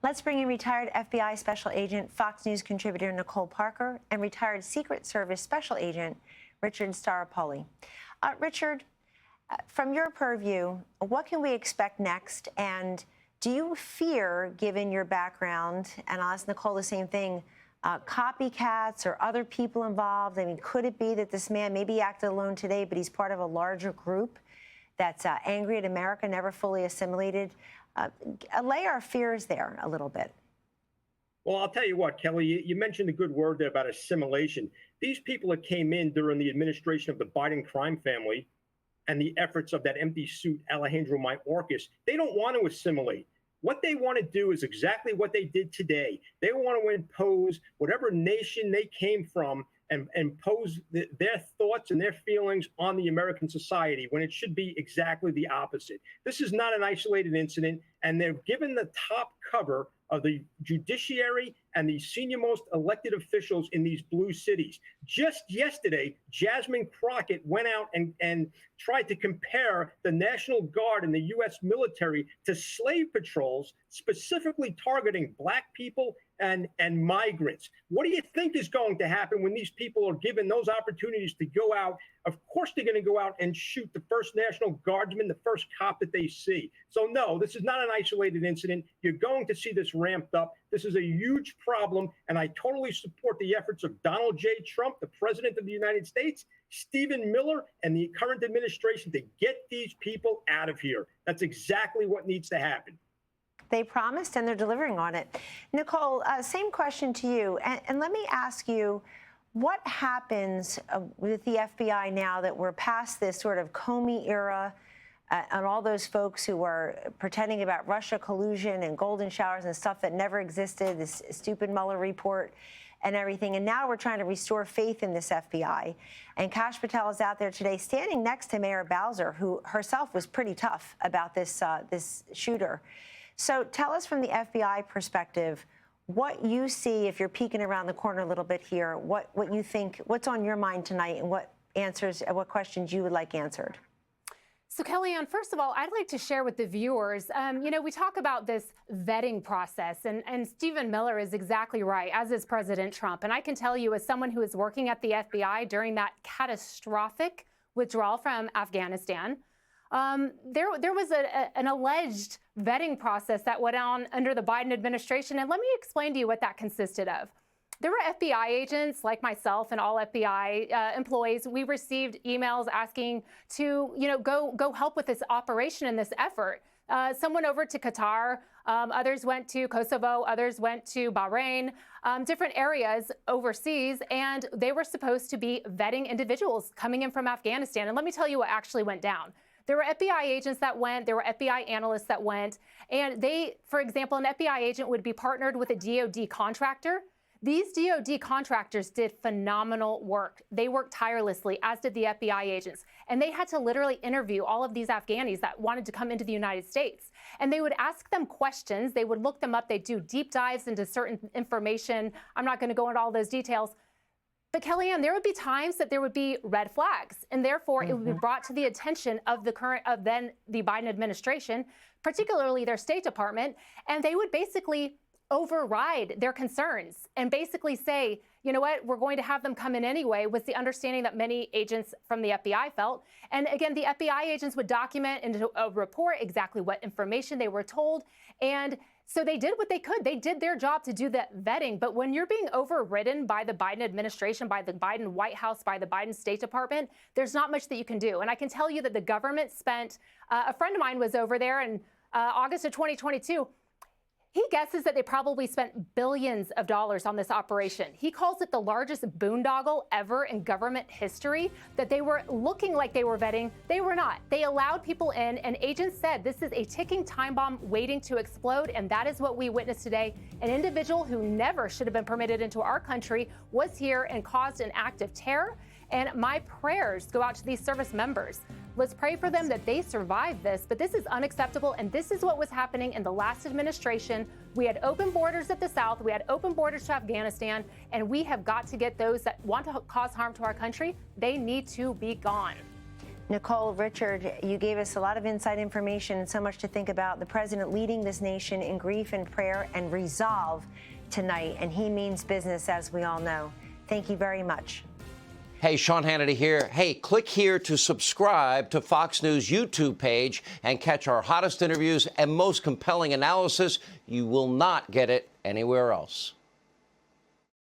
Let's bring in retired FBI Special Agent, Fox News contributor Nicole Parker, and retired Secret Service Special Agent Richard Staropoli. Richard, from your purview, what can we expect next? And do you fear, given your background, and I'll ask Nicole the same thing, copycats or other people involved? I mean, could it be that this man maybe acted alone today, but he's part of a larger group that's angry at America, never fully assimilated? Allay our fears there a little bit. Well, I'll tell you what, Kelly, you mentioned a good word there about assimilation. These people that came in during the administration of the Biden crime family and the efforts of that empty suit, Alejandro Mayorkas, they don't want to assimilate. What they want to do is exactly what they did today. They want to impose whatever nation they came from and impose their thoughts and their feelings on the American society when it should be exactly the opposite. This is not an isolated incident, and they're given the top cover of the judiciary and the senior-most elected officials in these blue cities. Just yesterday, Jasmine Crockett went out and tried to compare the National Guard and the U.S. military to slave patrols, specifically targeting Black people and migrants. What do you think is going to happen when these people are given those opportunities to go out? Of course, they're going to go out and shoot the first National Guardsman, the first cop that they see. So, no, this is not an isolated incident. You're going to see this ramped up. This is a huge problem, and I totally support the efforts of Donald J. Trump, the president of the United States, Stephen Miller, and the current administration to get these people out of here. That's exactly what needs to happen. They promised, and they're delivering on it. Nicole, same question to you. And let me ask you, what happens with the FBI now that we're past this sort of Comey era and all those folks who are pretending about Russia collusion and golden showers and stuff that never existed, this stupid Mueller report and everything. And now we're trying to restore faith in this FBI. And Kash Patel is out there today standing next to Mayor Bowser, who herself was pretty tough about this shooter. So tell us from the FBI perspective what you see, if you're peeking around the corner a little bit here, what you think, what's on your mind tonight, and what questions you would like answered. So, Kellyanne, first of all, I'd like to share with the viewers, we talk about this vetting process, and Stephen Miller is exactly right, as is President Trump. And I can tell you, as someone who is working at the FBI during that catastrophic withdrawal from Afghanistan, there was an alleged vetting process that went on under the Biden administration. And let me explain to you what that consisted of. There were FBI agents like myself and all FBI employees. We received emails asking to, go help with this operation and this effort. Some went over to Qatar, others went to Kosovo, others went to Bahrain, different areas overseas, and they were supposed to be vetting individuals coming in from Afghanistan. And let me tell you what actually went down. There were FBI agents that went, there were FBI analysts that went, and for example, an FBI agent would be partnered with a DoD contractor. These DoD contractors did phenomenal work. They worked tirelessly, as did the FBI agents. And they had to literally interview all of these Afghanis that wanted to come into the United States. And they would ask them questions. They would look them up. They'd do deep dives into certain information. I'm not going to go into all those details. But Kellyanne, there would be times that there would be red flags, and therefore it would be brought to the attention of the Biden administration, particularly their State Department, and they would basically override their concerns and basically say, you know what, we're going to have them come in anyway, with the understanding that many agents from the FBI felt. And again, the FBI agents would document into a report exactly what information they were told. And so they did what they could. They did their job to do that vetting. But when you're being overridden by the Biden administration, by the Biden White House, by the Biden State Department, there's not much that you can do. And I can tell you that the government spent, a friend of mine was over there in August of 2022. He guesses that they probably spent billions of dollars on this operation. He calls it the largest boondoggle ever in government history, that they were looking like they were vetting. They were not. They allowed people in, and agents said this is a ticking time bomb waiting to explode, and that is what we witnessed today. An individual who never should have been permitted into our country was here and caused an act of terror. And my prayers go out to these service members. Let's pray for them that they survive this, but this is unacceptable, and this is what was happening in the last administration. We had open borders at the South, we had open borders to Afghanistan, and we have got to get those that want to cause harm to our country. They need to be gone. Nicole, Richard, you gave us a lot of inside information and so much to think about. The president leading this nation in grief and prayer and resolve tonight, and he means business, as we all know. Thank you very much. Hey, Sean Hannity here. Hey, click here to subscribe to Fox News YouTube page and catch our hottest interviews and most compelling analysis. You will not get it anywhere else.